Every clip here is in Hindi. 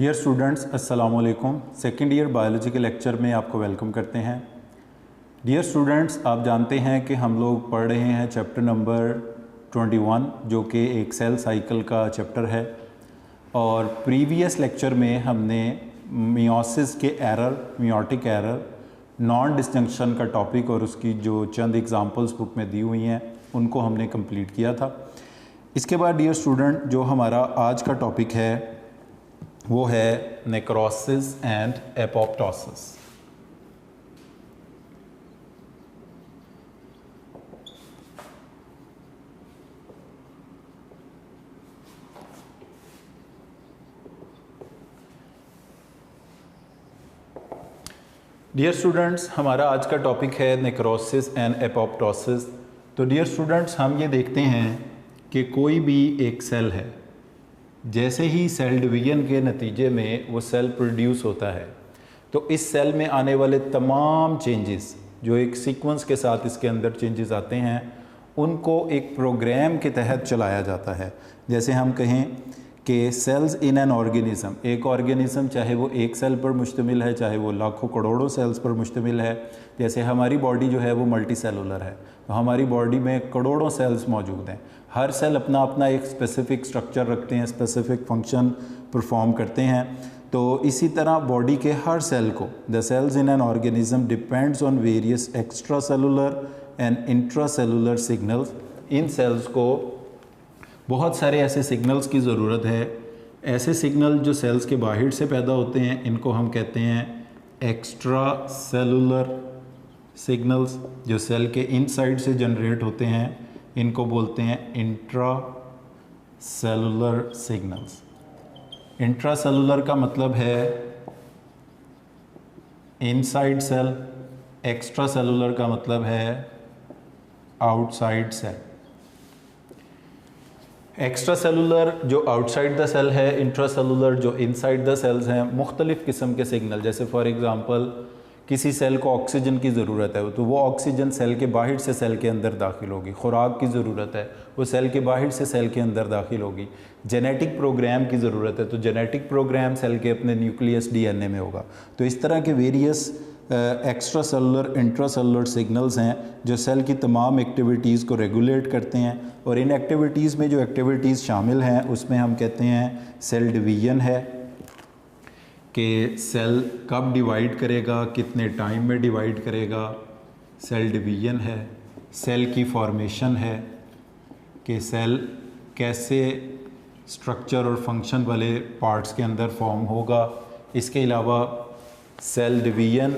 डियर स्टूडेंट्स, अस्सलाम वालेकुम। सेकेंड ईयर बायोलॉजी के लेक्चर में आपको वेलकम करते हैं। डियर स्टूडेंट्स, आप जानते हैं कि हम लोग पढ़ रहे हैं चैप्टर नंबर 21 जो कि एक सेल साइकिल का चैप्टर है। और प्रीवियस लेक्चर में हमने मियोसिस के error, meiotic error, non disjunction का टॉपिक और उसकी जो चंद एग्जांपल्स बुक में दी हुई हैं उनको हमने कंप्लीट किया था। इसके बाद डियर स्टूडेंट, जो हमारा आज का टॉपिक है वो है necrosis and apoptosis. Dear students, हमारा आज का टॉपिक है नेक्रोसिस एंड एपोप्टोसिस। तो डियर स्टूडेंट्स, हम ये देखते हैं कि कोई भी एक सेल है, जैसे ही सेल डिवीजन के नतीजे में वो सेल प्रोड्यूस होता है तो इस सेल में आने वाले तमाम चेंजेस जो एक सीक्वेंस के साथ इसके अंदर चेंजेस आते हैं उनको एक प्रोग्राम के तहत चलाया जाता है। जैसे हम कहें कि सेल्स इन एन ऑर्गेनिज्म, एक ऑर्गेनिज्म चाहे वो एक सेल पर मुश्तमिल है चाहे वो लाखों करोड़ों सेल्स पर मुश्तमिल है। जैसे हमारी बॉडी जो है वो मल्टी सेलुलर है, तो हमारी बॉडी में करोड़ों सेल्स मौजूद हैं। हर सेल अपना अपना एक स्पेसिफिक स्ट्रक्चर रखते हैं, स्पेसिफिक फंक्शन परफॉर्म करते हैं। तो इसी तरह बॉडी के हर सेल को, the cells in an organism depends on various extra cellular and intra cellular signals. इन सेल्स को बहुत सारे ऐसे सिग्नल्स की ज़रूरत है। ऐसे सिग्नल जो सेल्स के बाहर से पैदा होते हैं इनको हम कहते हैं एक्स्ट्रा सेलुलर सिग्नल्स। जो सेल के इनसाइड से जनरेट होते हैं इनको बोलते हैं intra cellular signals. Intra cellular का मतलब है इनसाइड सेल, एक्स्ट्रा सेलुलर का मतलब है आउटसाइड सेल। एक्स्ट्रा सेलुलर जो आउटसाइड द सेल है, इंट्रा सेलुलर जो इनसाइड द सेल्स हैं, मुख्तलिफ़ किस्म के सिग्नल। जैसे फॉर एग्ज़ाम्पल किसी सेल को ऑक्सीजन की ज़रूरत है तो वो ऑक्सीजन सेल के बाहर से सेल के अंदर दाखिल होगी। खुराक की ज़रूरत है, वो सेल के बाहर से सेल के अंदर दाखिल होगी। जेनेटिक प्रोग्राम की ज़रूरत है तो जेनेटिक प्रोग्राम सेल के अपने न्यूक्लियस डीएनए में होगा। तो इस तरह के various extra cellular, intra cellular signals हैं जो सेल की तमाम एक्टिविटीज़ को रेगुलेट करते हैं। और इन एक्टिविटीज़ में जो एक्टिविटीज़ शामिल हैं उसमें हम कहते हैं सेल डिवीज़न है कि सेल कब डिवाइड करेगा, कितने टाइम में डिवाइड करेगा, सेल डिवीज़न है। सेल की फॉर्मेशन है कि सेल कैसे स्ट्रक्चर और फंक्शन वाले पार्ट्स के अंदर फॉर्म होगा। इसके अलावा cell division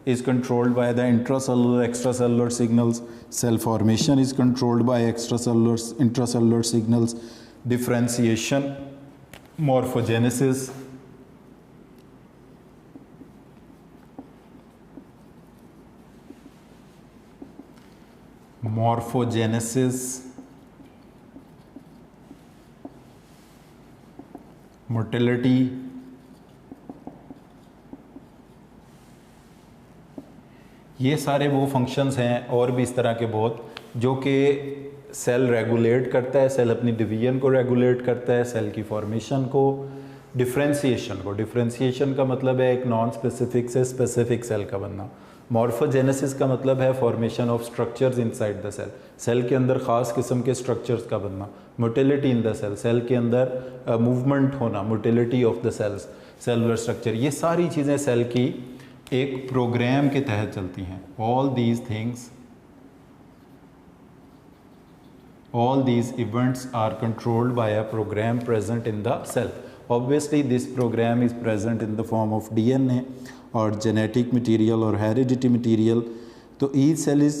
is controlled by the intracellular extracellular signals, cell formation is controlled by extracellular intracellular signals, differentiation, morphogenesis, motility, ये सारे वो फंक्शंस हैं और भी इस तरह के बहुत जो कि सेल रेगुलेट करता है। सेल अपनी डिवीजन को रेगुलेट करता है, सेल की फॉर्मेशन को, डिफरेंशिएशन को। डिफरेंशिएशन का मतलब है एक नॉन स्पेसिफिक से स्पेसिफिक सेल का बनना। मॉर्फोजेनेसिस का मतलब है formation of structures inside the cell, cell के अंदर ख़ास किस्म के स्ट्रक्चर्स का बनना। Motility in the cell, cell के अंदर मूवमेंट होना, motility of the cells, cellular structure. ये सारी चीज़ें सेल की एक प्रोग्राम के तहत चलती हैं। All these events are controlled by a program present in the cell. Obviously this program is present in the form of DNA और genetic material और heredity material। तो each cell is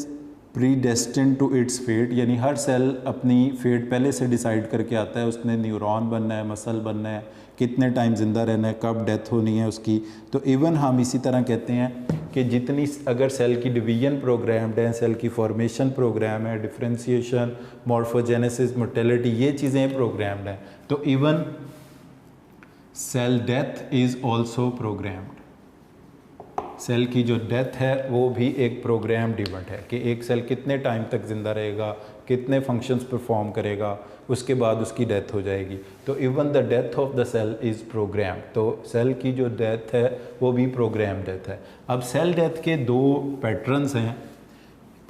predestined to its fate, यानी हर सेल अपनी फेट पहले से डिसाइड करके आता है। उसने न्यूरॉन बनना है, मसल बनना है, कितने टाइम ज़िंदा रहना है, कब डेथ होनी है उसकी। तो इवन हम इसी तरह कहते हैं कि जितनी अगर सेल की डिवीजन प्रोग्राम्ड है, सेल की फॉर्मेशन प्रोग्राम है, डिफरेंशिएशन, मॉर्फोजेनेसिस, मोटिलिटी, ये चीज़ें प्रोग्राम्ड हैं, तो even cell death is also programmed. Cell की जो डेथ है वो भी एक प्रोग्राम्ड इवेंट है कि एक सेल कितने टाइम तक ज़िंदा रहेगा, कितने फंक्शंस परफॉर्म करेगा, उसके बाद उसकी डेथ हो जाएगी। तो even the death of the cell is program, तो सेल की जो डेथ है वो भी प्रोग्राम डेथ है। अब सेल डेथ के दो पैटर्न्स हैं,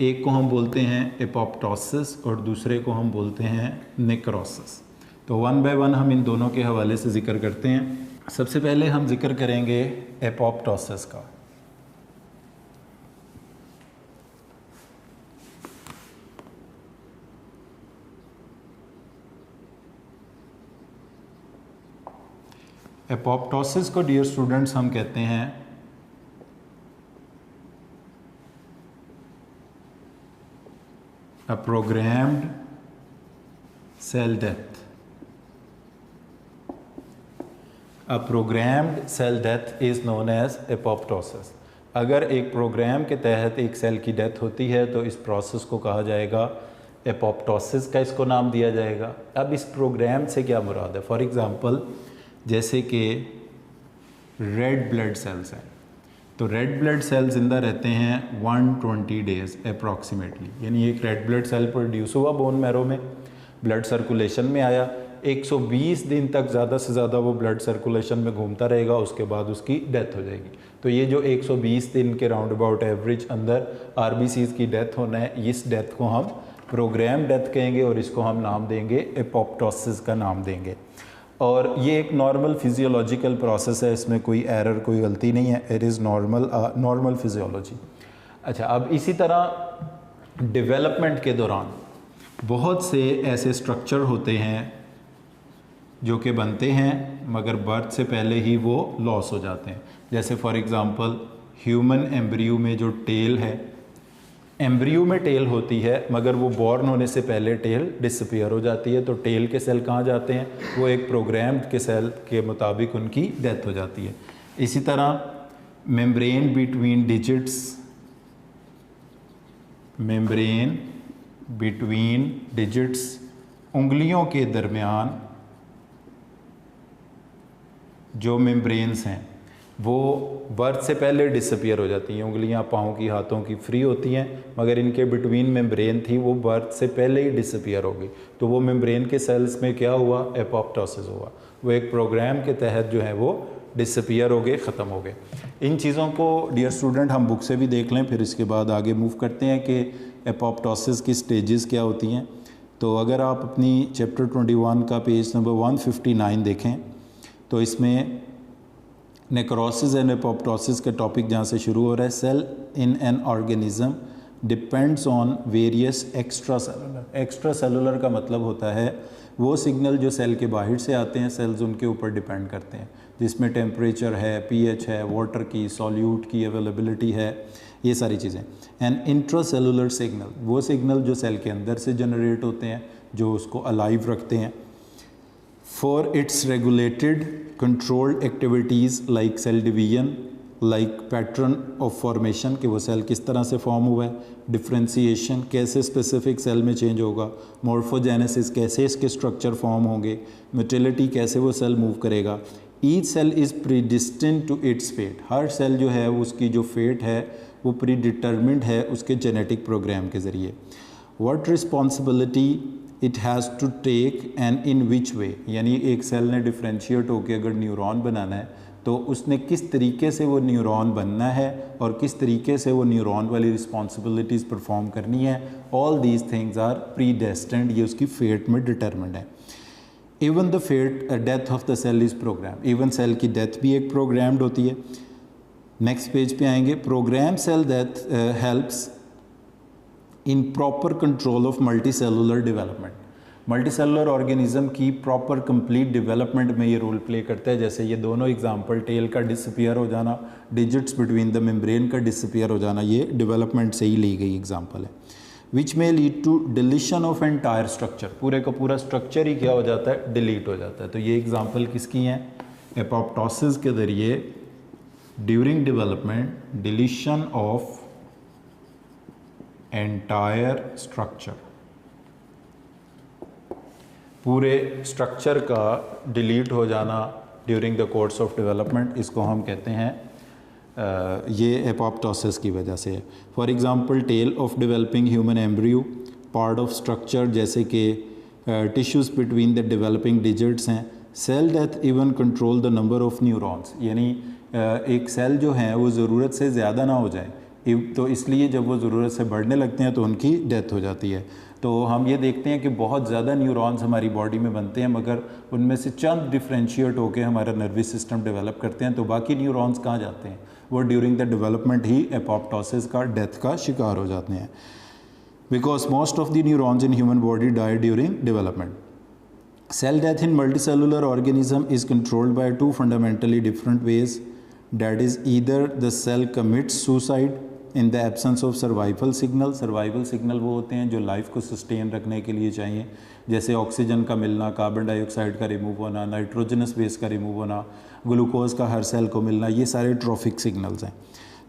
एक को हम बोलते हैं एपोप्टोसिस और दूसरे को हम बोलते हैं नेक्रोसिस। तो वन बाय वन हम इन दोनों के हवाले से ज़िक्र करते हैं। सबसे पहले हम जिक्र करेंगे एपोप्टोसिस का। एपोप्टोसिस को डियर स्टूडेंट्स हम कहते हैं a programmed cell death. A programmed cell death is known as apoptosis. अगर एक प्रोग्राम के तहत एक सेल की डेथ होती है तो इस प्रोसेस को कहा जाएगा एपोप्टोसिस का, इसको नाम दिया जाएगा। अब इस प्रोग्राम से क्या मुराद है? फॉर एग्ज़ाम्पल जैसे कि रेड ब्लड सेल्स हैं, तो रेड ब्लड सेल ज़िंदा रहते हैं 120 डेज़ अप्रॉक्सीमेटली, यानी एक रेड ब्लड सेल प्रोड्यूस हुआ बोन मैरो में, ब्लड सर्कुलेशन में आया, 120 दिन तक ज़्यादा से ज़्यादा वो ब्लड सर्कुलेशन में घूमता रहेगा, उसके बाद उसकी डेथ हो जाएगी। तो ये जो 120 दिन के राउंड अबाउट एवरेज अंदर आरबीसीज़ की डेथ होना है, इस डेथ को हम प्रोग्राम डेथ कहेंगे और इसको हम नाम देंगे एपोप्टोसिस का नाम देंगे। और ये एक नॉर्मल फिजियोलॉजिकल प्रोसेस है, इसमें कोई एरर, कोई गलती नहीं है। It is normal physiology. अच्छा, अब इसी तरह डेवलपमेंट के दौरान बहुत से ऐसे स्ट्रक्चर होते हैं जो कि बनते हैं मगर बर्थ से पहले ही वो लॉस हो जाते हैं। जैसे फॉर एग्ज़ाम्पल ह्यूमन एम्ब्रियो में जो टेल है, एम्ब्रियो में टेल होती है मगर वो बॉर्न होने से पहले टेल डिसअपीयर हो जाती है। तो टेल के सेल कहाँ जाते हैं? वो एक प्रोग्राम्ड के सेल के मुताबिक उनकी डेथ हो जाती है। इसी तरह membrane between digits, membrane between digits, उंगलियों के दरमियान जो मेम्ब्रेन्स हैं वो बर्थ से पहले डिसअपीयर हो जाती हैं। उंगलियां पाँव की, हाथों की फ्री होती हैं मगर इनके बिटवीन मेम्ब्रेन थी वो बर्थ से पहले ही डिसअपीयर हो गई। तो वो मेम्ब्रेन के सेल्स में क्या हुआ? एपोप्टोसिस हुआ। वो एक प्रोग्राम के तहत जो है वो डिसअपीयर हो गए, ख़त्म हो गए। इन चीज़ों को डियर स्टूडेंट हम बुक से भी देख लें, फिर इसके बाद आगे मूव करते हैं कि एपोप्टोसिस की स्टेजेस क्या होती हैं। तो अगर आप अपनी चैप्टर 21 का पेज नंबर 159 देखें तो इसमें नेक्रोसिस एंड एपोप्टोसिस का टॉपिक जहाँ से शुरू हो रहा है, cell in an organism depends on various extra cellular. Extra cellular का मतलब होता है वो सिग्नल जो सेल के बाहर से आते हैं, सेल्स उनके ऊपर डिपेंड करते हैं, जिसमें टेम्परेचर है, पीएच है, वाटर की, सॉल्यूट की अवेलेबिलिटी है, ये सारी चीज़ें। एंड इंट्रा सेलुलर सिग्नल, वो सिग्नल जो सेल के अंदर से जनरेट होते हैं, जो उसको अलाइव रखते हैं। For its regulated controlled activities like cell division, like pattern of formation, कि वो सेल किस तरह से फॉर्म हुआ है, डिफ्रेंसीशन कैसे स्पेसिफिक सेल में चेंज होगा, मॉर्फोजेनेसिस कैसे इसके स्ट्रक्चर फॉर्म होंगे, मोटिलिटी कैसे वो सेल मूव करेगा। Each cell is predestined to its fate, हर सेल जो है उसकी जो फेट है वो प्री डिटर्मिंड है उसके जेनेटिक प्रोग्राम के ज़रिए। What responsibility it has to take and in which way, यानी एक सेल ने डिफ्रेंशिएट होकर अगर न्यूरॉन बनाना है तो उसने किस तरीके से वो न्यूरॉन बनना है और किस तरीके से वो न्यूरॉन वाली रिस्पॉन्सिबिलिटीज़ परफॉर्म करनी है। All these things are predestined, ये उसकी फेट में डिटर्मिंड है। Even the fate death of the cell is program, even cell की डेथ भी एक प्रोग्राम्ड होती है। नेक्स्ट पेज पे आएंगे। Program cell death helps in proper control of multi cellular development, multi cellular organism की प्रॉपर कंप्लीट डेवलपमेंट में ये रोल प्ले करता है। जैसे ये दोनों एग्जांपल, टेल का डिसअपीयर हो जाना, डिजिट्स बिटवीन द मेम्ब्रेन का डिसअपीयर हो जाना, ये डेवलपमेंट से ही ली गई एग्जांपल है। विच में lead to deletion of entire structure, पूरे का पूरा स्ट्रक्चर ही क्या हो जाता है? डिलीट हो जाता है। तो ये एग्जाम्पल किसकी हैं? एपोप्टोसिस के ज़रिए during development deletion of entire structure, पूरे स्ट्रक्चर का डिलीट हो जाना during the course of development, इसको हम कहते हैं ये एपोप्टोसिस की वजह से है। For example tail of developing human embryo, part of structure जैसे कि tissues between the developing digits हैं। Cell death even control the number of neurons, यानी एक सेल जो है वो ज़रूरत से ज़्यादा ना हो जाए, तो इसलिए जब वो ज़रूरत से बढ़ने लगते हैं तो उनकी डेथ हो जाती है। तो हम ये देखते हैं कि बहुत ज़्यादा न्यूरॉन्स हमारी बॉडी में बनते हैं, मगर उनमें से चंद डिफ्रेंशिएट होकर हमारा नर्वस सिस्टम डेवलप करते हैं, तो बाकी न्यूरॉन्स कहाँ जाते हैं, वो ड्यूरिंग द डेवलपमेंट ही एपोप्टोसिस का डेथ का शिकार हो जाते हैं। Because most of the neurons in human body die during development. Cell death in multicellular organism is controlled by two fundamentally different ways. That is, either the cell commits suicide in the absence of survival signal. Survival signal वो होते हैं जो लाइफ को सस्टेन रखने के लिए चाहिए, जैसे ऑक्सीजन का मिलना, कार्बन डाइऑक्साइड का रिमूव होना, नाइट्रोजनस बेस का रिमूव होना, ग्लूकोज का हर सेल को मिलना, ये सारे ट्रॉफिक सिग्नल्स हैं।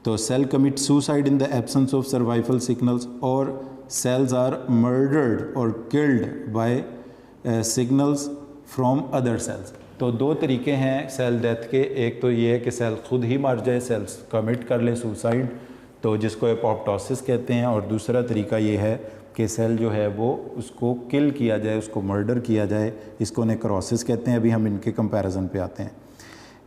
तो cell commit suicide in the absence of survival signals, और सेल्स आर मर्डर्ड और killed by signals from other cells. तो दो तरीके हैं सेल डेथ के, एक तो ये है कि सेल खुद ही मर जाए, सेल्स कमिट कर ले सुसाइड, तो जिसको एपोप्टोसिस कहते हैं, और दूसरा तरीका ये है कि सेल जो है वो उसको किल किया जाए, उसको मर्डर किया जाए, इसको नेक्रोसिस कहते हैं। अभी हम इनके कंपैरिजन पे आते हैं।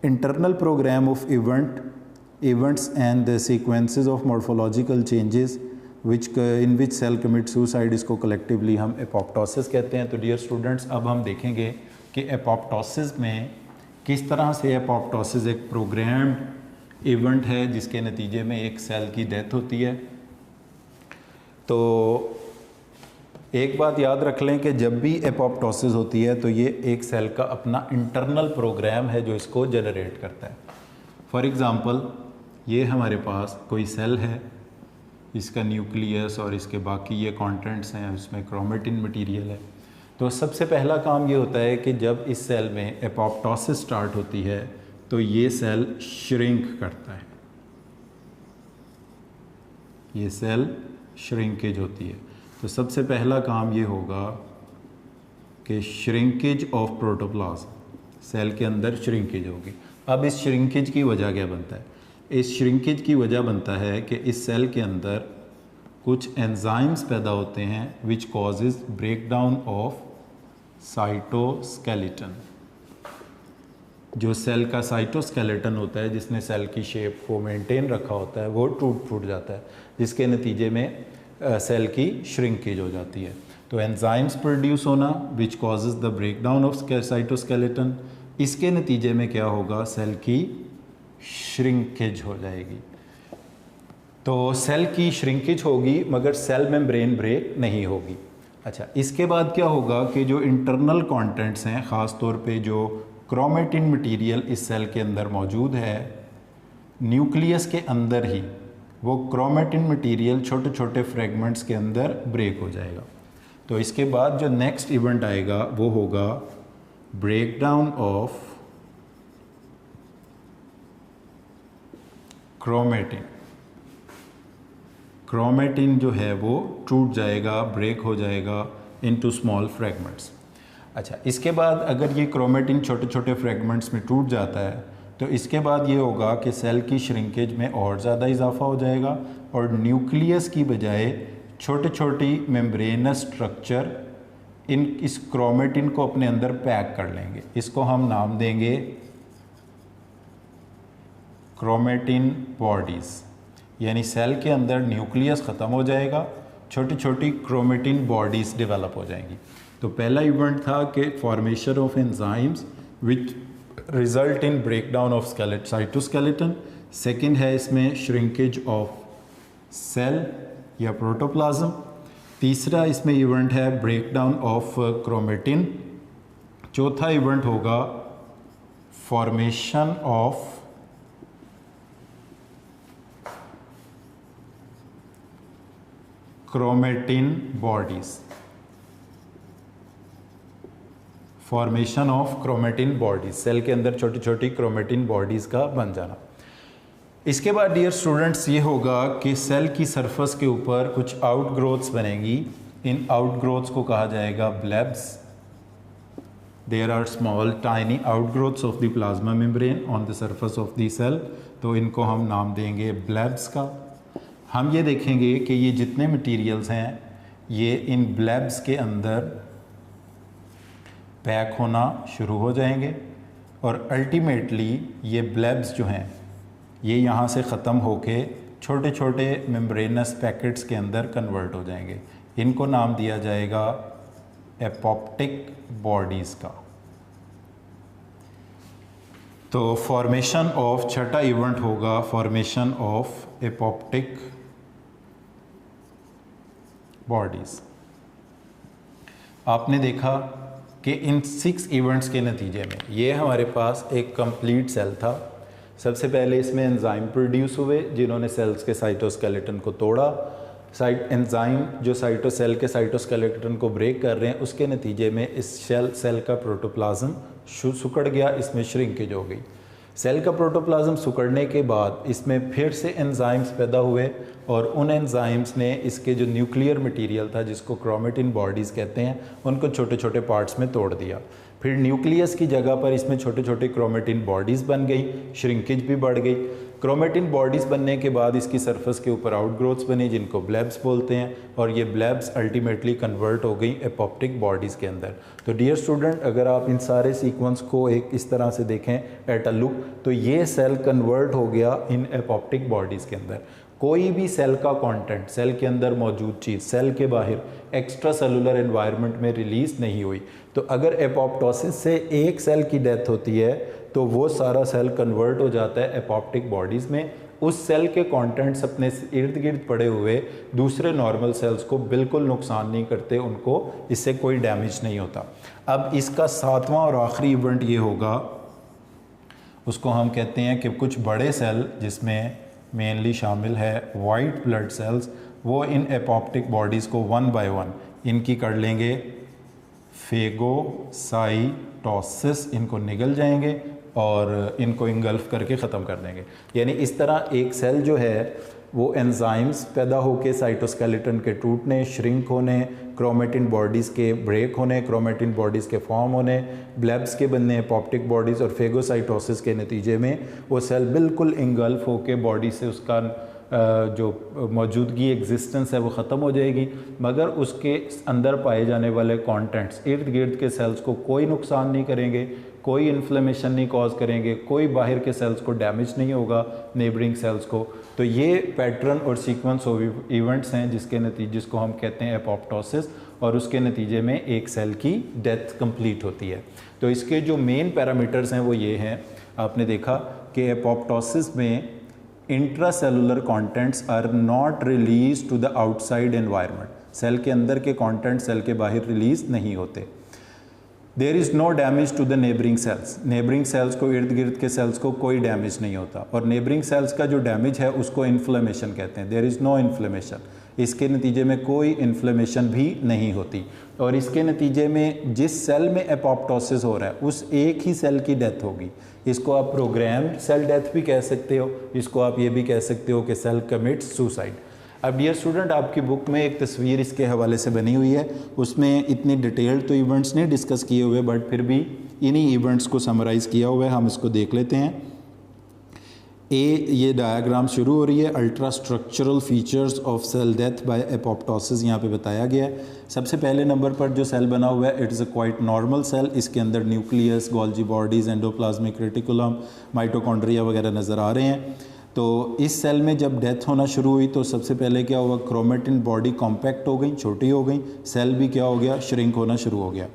Internal program of events and the sequences of morphological changes in which cell commit suicide, इसको कलेक्टिवली हम एपोप्टोसिस कहते हैं। तो डियर स्टूडेंट्स, अब हम देखेंगे कि एपोप्टोसिस में किस तरह से एपोप्टोसिस एक प्रोग्राम्ड इवेंट है जिसके नतीजे में एक सेल की डेथ होती है। तो एक बात याद रख लें कि जब भी एपोप्टोसिस होती है तो ये एक सेल का अपना इंटरनल प्रोग्राम है जो इसको जनरेट करता है। फॉर एग्ज़ाम्पल, ये हमारे पास कोई सेल है, इसका न्यूक्लियस और इसके बाकी ये कंटेंट्स हैं, इसमें क्रोमेटिन मटेरियल है। तो सबसे पहला काम ये होता है कि जब इस सेल में एपोप्टोसिस स्टार्ट होती है तो ये सेल श्रिंक करता है, ये सेल श्रिंकेज होती है। तो सबसे पहला काम ये होगा कि श्रिंकेज ऑफ प्रोटोप्लाज्म, सेल के अंदर श्रिंकेज होगी। अब इस श्रिंकेज की वजह क्या बनता है? इस श्रिंकेज की वजह बनता है कि इस सेल के अंदर कुछ एंजाइम्स पैदा होते हैं which causes break down of cytoskeleton. जो सेल का साइटोस्केलेटन होता है, जिसने सेल की शेप को मेंटेन रखा होता है, वो टूट फूट जाता है, जिसके नतीजे में सेल की श्रिंकेज हो जाती है। तो एंजाइम्स प्रोड्यूस होना which causes the break down of cytoskeleton, इसके नतीजे में क्या होगा? सेल की श्रिंकेज हो जाएगी। तो सेल की श्रिंकेज होगी मगर सेल मेम्ब्रेन ब्रेक नहीं होगी। अच्छा, इसके बाद क्या होगा कि जो इंटरनल कंटेंट्स हैं, ख़ास तौर पे जो क्रोमेटिन मटेरियल इस सेल के अंदर मौजूद है, न्यूक्लियस के अंदर ही वो क्रोमेटिन मटेरियल छोटे छोटे फ्रेगमेंट्स के अंदर ब्रेक हो जाएगा। तो इसके बाद जो नेक्स्ट इवेंट आएगा वो होगा break down of chromatin. Chromatin जो है वो टूट जाएगा, ब्रेक हो जाएगा इनटू स्मॉल फ्रेगमेंट्स। अच्छा, इसके बाद अगर ये क्रोमेटिन छोटे छोटे फ्रेगमेंट्स में टूट जाता है तो इसके बाद ये होगा कि सेल की श्रिंकेज में और ज़्यादा इजाफा हो जाएगा और न्यूक्लियस की बजाय छोटे छोटी मेम्ब्रेनस स्ट्रक्चर इस क्रोमेटिन को अपने अंदर पैक कर लेंगे। इसको हम नाम देंगे क्रोमेटिन बॉडीज़। यानी सेल के अंदर न्यूक्लियस ख़त्म हो जाएगा, छोटी छोटी क्रोमेटिन बॉडीज़ डेवलप हो जाएंगी। तो पहला इवेंट था कि formation of enzymes which result in break down of cytoskeleton. Second है इसमें श्रिंकेज ऑफ सेल या प्रोटोप्लाज्म। तीसरा इसमें इवेंट है ब्रेक डाउन ऑफ क्रोमेटिन। चौथा इवेंट होगा formation of chromatin bodies, formation of chromatin bodies, cell के अंदर छोटी छोटी क्रोमेटिन बॉडीज़ का बन जाना। इसके बाद डियर स्टूडेंट्स ये होगा कि सेल की सरफेस के ऊपर कुछ आउटग्रोथ्स बनेंगी। इन आउटग्रोथ्स को कहा जाएगा blebs. There are small tiny outgrowths of the plasma membrane on the surface of the cell, तो इनको हम नाम देंगे ब्लेब्स का। हम ये देखेंगे कि ये जितने मटेरियल्स हैं ये इन ब्लैब्स के अंदर पैक होना शुरू हो जाएंगे और अल्टीमेटली ये ब्लैब्स जो हैं ये यहाँ से ख़त्म होके छोटे छोटे मेम्ब्रेनस पैकेट्स के अंदर कन्वर्ट हो जाएंगे। इनको नाम दिया जाएगा एपोप्टिक बॉडीज़ का। तो फॉर्मेशन ऑफ छठा इवेंट होगा फॉर्मेशन ऑफ एपोप्टिक बॉडीज़। आपने देखा कि इन 6 इवेंट्स के नतीजे में ये हमारे पास एक कंप्लीट सेल था। सबसे पहले इसमें एंजाइम प्रोड्यूस हुए जिन्होंने सेल्स के साइटोस्केलेटन को तोड़ा। एंजाइम जो सेल के साइटोस्केलेटन को ब्रेक कर रहे हैं, उसके नतीजे में इस सेल का प्रोटोप्लाज्म सिकुड़ गया, इसमें श्रिंकेज हो गई। सेल का प्रोटोप्लाज्म सिकुड़ने के बाद इसमें फिर से एंजाइम्स पैदा हुए और उन एंजाइम्स ने इसके जो न्यूक्लियर मटेरियल था जिसको क्रोमेटिन बॉडीज़ कहते हैं, उनको छोटे छोटे पार्ट्स में तोड़ दिया। फिर न्यूक्लियस की जगह पर इसमें छोटे छोटे क्रोमेटिन बॉडीज़ बन गई, श्रिंकेज भी बढ़ गई। क्रोमेटिन बॉडीज़ बनने के बाद इसकी सरफेस के ऊपर आउटग्रोथ्स बनी जिनको ब्लैब्स बोलते हैं और ये ब्लैब्स अल्टीमेटली कन्वर्ट हो गई एपोप्टिक बॉडीज़ के अंदर। तो डियर स्टूडेंट, अगर आप इन सारे सीक्वेंस को एक इस तरह से देखें एट अ लुक, तो ये सेल कन्वर्ट हो गया इन एपोप्टिक बॉडीज़ के अंदर। कोई भी सेल का कंटेंट, सेल के अंदर मौजूद चीज़ सेल के बाहर एक्स्ट्रा सेलुलर एनवायरनमेंट में रिलीज़ नहीं हुई। तो अगर एपोप्टोसिस से एक सेल की डेथ होती है तो वो सारा सेल कन्वर्ट हो जाता है एपोप्टिक बॉडीज़ में। उस सेल के कंटेंट्स अपने इर्द गिर्द पड़े हुए दूसरे नॉर्मल सेल्स को बिल्कुल नुकसान नहीं करते, उनको इससे कोई डैमेज नहीं होता। अब इसका 7वां और आखिरी इवेंट ये होगा, उसको हम कहते हैं कि कुछ बड़े सेल जिसमें मेनली शामिल है वाइट ब्लड सेल्स, वो इन एपोप्टिक बॉडीज़ को 1 बाय 1 इनकी कर लेंगे फेगोसाइटोसिस, इनको निगल जाएंगे और इनको इंगल्फ करके ख़त्म कर देंगे। यानी इस तरह एक सेल जो है वो एंजाइम्स पैदा होके साइटोस्केलेटन के टूटने, श्रिंक होने, क्रोमेटिन बॉडीज़ के ब्रेक होने, क्रोमेटिन बॉडीज़ के फॉर्म होने, ब्लैब्स के बनने एपोप्टिक बॉडीज़ और फेगोसाइटोसिस के नतीजे में वो सेल बिल्कुल इंगल्फ होके बॉडी से उसका जो मौजूदगी एग्जिस्टेंस है वो ख़त्म हो जाएगी, मगर उसके अंदर पाए जाने वाले कंटेंट्स इर्द गिर्द के सेल्स को कोई नुकसान नहीं करेंगे, कोई इन्फ्लेमेशन नहीं कॉज करेंगे, कोई बाहर के सेल्स को डैमेज नहीं होगा, नेबरिंग सेल्स को। तो ये पैटर्न और सीक्वेंस ऑफ इवेंट्स हैं जिसको हम कहते हैं एपोप्टोसिस, और उसके नतीजे में एक सेल की डेथ कंप्लीट होती है। तो इसके जो मेन पैरामीटर्स हैं वो ये हैं। आपने देखा कि एपोप्टोसिस में intracellular contents are not release to the outside environment, cell के अंदर के कंटेंट सेल के बाहर रिलीज नहीं होते। There is no damage to the neighbouring cells, neighbouring cells को इर्द गिर्द के सेल्स को कोई डैमेज नहीं होता, और नेबरिंग सेल्स का जो डैमेज है उसको इन्फ्लेमेशन कहते हैं। देयर इज़ नो इन्फ्लेमेशन, इसके नतीजे में कोई इन्फ्लेमेशन भी नहीं होती, और इसके नतीजे में जिस सेल में एपोप्टोसिस हो रहा है उस एक ही सेल की डेथ होगी। इसको आप प्रोग्राम्ड सेल डेथ भी कह सकते हो, इसको आप ये भी कह सकते हो कि सेल कमिट्स सुसाइड। अब डियर स्टूडेंट, आपकी बुक में एक तस्वीर इसके हवाले से बनी हुई है, उसमें इतनी डिटेल्ड तो इवेंट्स नहीं डिस्कस किए हुए, बट फिर भी इन्हीं इवेंट्स को समराइज़ किया हुआ है, हम इसको देख लेते हैं। ये डायग्राम शुरू हो रही है, ultra structural features of cell death by apoptosis यहाँ पे बताया गया है। सबसे पहले नंबर पर जो सेल बना हुआ है it is a quite normal cell, इसके अंदर nucleus, Golgi bodies, endoplasmic reticulum, mitochondria वगैरह नज़र आ रहे हैं। तो इस सेल में जब डेथ होना शुरू हुई तो सबसे पहले क्या हुआ, क्रोमेटिन बॉडी कॉम्पैक्ट हो गई, छोटी हो गई, सेल भी क्या हो गया, श्रिंक होना शुरू हो गया।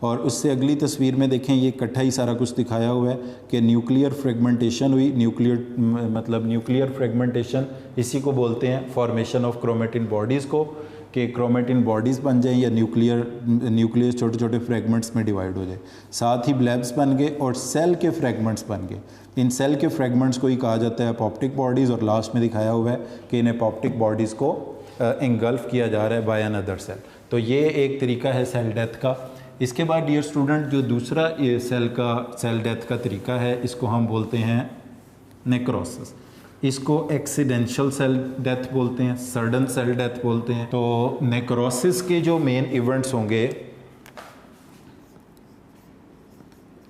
और उससे अगली तस्वीर में देखें, ये इकट्ठा ही सारा कुछ दिखाया हुआ है कि न्यूक्लियर फ्रेगमेंटेशन हुई। न्यूक्लियर फ्रेगमेंटेशन इसी को बोलते हैं फॉर्मेशन ऑफ क्रोमेटिन बॉडीज़ को, कि क्रोमेटिन बॉडीज़ बन जाएं या न्यूक्लियस छोटे छोटे फ्रेगमेंट्स में डिवाइड हो जाए। साथ ही ब्लैब्स बन गए और सेल के फ्रेगमेंट्स बन गए। इन सेल के फ्रेगमेंट्स को ही कहा जाता है एपोप्टिक बॉडीज़, और लास्ट में दिखाया हुआ है कि इन एपोप्टिक बॉडीज़ को इंगल्फ किया जा रहा है बाय अनदर सेल। तो ये एक तरीका है सेल डेथ का। इसके बाद डियर स्टूडेंट, जो दूसरा सेल डेथ का तरीका है इसको हम बोलते हैं नेक्रोसिस। इसको एक्सीडेंशियल सेल डेथ बोलते हैं, सडन सेल डेथ बोलते हैं। तो नेक्रोसिस के जो मेन इवेंट्स होंगे,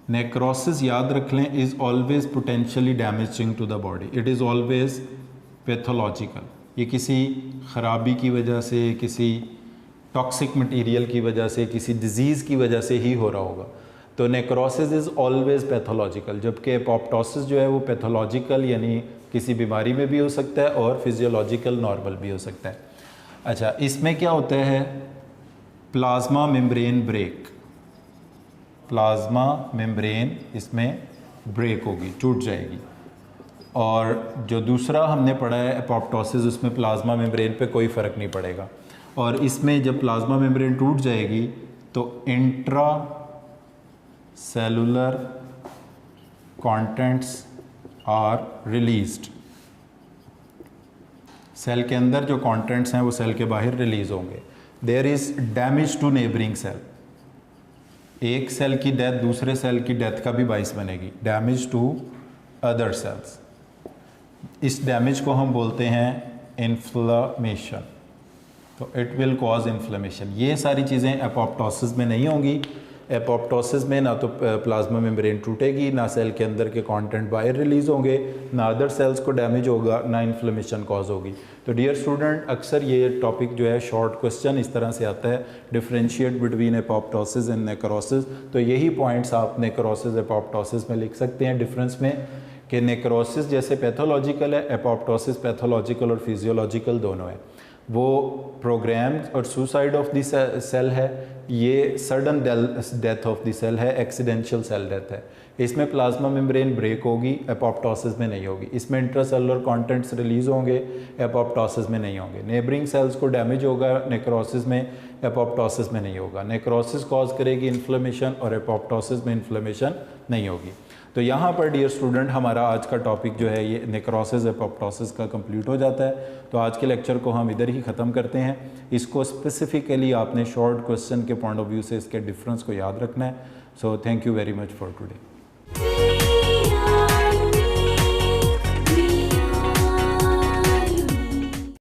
नेक्रोसिस याद रख लें is always potentially damaging to the body, it is always pathological. ये किसी ख़राबी की वजह से, किसी टॉक्सिक मटेरियल की वजह से, किसी डिजीज़ की वजह से ही हो रहा होगा। तो नेक्रोसिस इज़ ऑलवेज पैथोलॉजिकल, जबकि एपोप्टोसिस जो है वो पैथोलॉजिकल यानी किसी बीमारी में भी हो सकता है और फिजियोलॉजिकल नॉर्मल भी हो सकता है। अच्छा, इसमें क्या होता है, plasma membrane break, plasma membrane इसमें ब्रेक होगी, टूट जाएगी। और जो दूसरा हमने पढ़ा है एपोप्टोसिस, उसमें प्लाज्मा मेम्ब्रेन पे कोई फ़र्क नहीं पड़ेगा। और इसमें जब प्लाज्मा मेम्ब्रेन टूट जाएगी तो intra cellular contents are released, cell के अंदर जो कंटेंट्स हैं वो सेल के बाहर रिलीज होंगे। There is damage to neighbouring cell, एक सेल की डेथ दूसरे सेल की डेथ का भी बाइस बनेगी, डैमेज टू अदर सेल्स। इस डैमेज को हम बोलते हैं इन्फ्लेमेशन, तो इट विल कॉज इन्फ्लेमेशन। ये सारी चीज़ें एपोप्टोसिस में नहीं होंगी। एपोप्टोसिस में ना तो प्लाज्मा मेम्ब्रेन टूटेगी, ना सेल के अंदर के कंटेंट बाहर रिलीज़ होंगे, ना अदर सेल्स को डैमेज होगा, ना इन्फ्लेमेशन कॉज होगी। तो डियर स्टूडेंट, अक्सर ये टॉपिक जो है शॉर्ट क्वेश्चन इस तरह से आता है, differentiate between apoptosis and necrosis. तो यही पॉइंट्स आप नेक्रोसिस एपोप्टोसिस में लिख सकते हैं डिफरेंस में, कि नेक्रोसिस जैसे पैथोलॉजिकल है, एपोप्टोसिस पैथोलॉजिकल और फिजियोलॉजिकल दोनों है। वो प्रोग्राम और सुसाइड ऑफ द सेल है, ये sudden death of the cell है, एक्सीडेंशियल सेल डेथ है। इसमें प्लाज्मा मेम्ब्रेन ब्रेक होगी, एपोप्टोसिस में नहीं होगी। इसमें इंट्रासेलुलर कंटेंट्स रिलीज होंगे, एपोप्टोसिस में नहीं होंगे। नेबरिंग सेल्स को डैमेज होगा नेक्रोसिस में, एपोप्टोसिस में नहीं होगा। नेक्रोसिस कॉज करेगी इन्फ्लेमेशन और एपोप्टोसिस में इन्फ्लेमेशन नहीं होगी। तो यहाँ पर डियर स्टूडेंट हमारा आज का टॉपिक जो है ये नेक्रोसिस एपोप्टोसिस का कंप्लीट हो जाता है। तो आज के लेक्चर को हम इधर ही ख़त्म करते हैं। इसको स्पेसिफिकली आपने शॉर्ट क्वेश्चन के पॉइंट ऑफ व्यू से इसके डिफरेंस को याद रखना है। So thank you very much for today.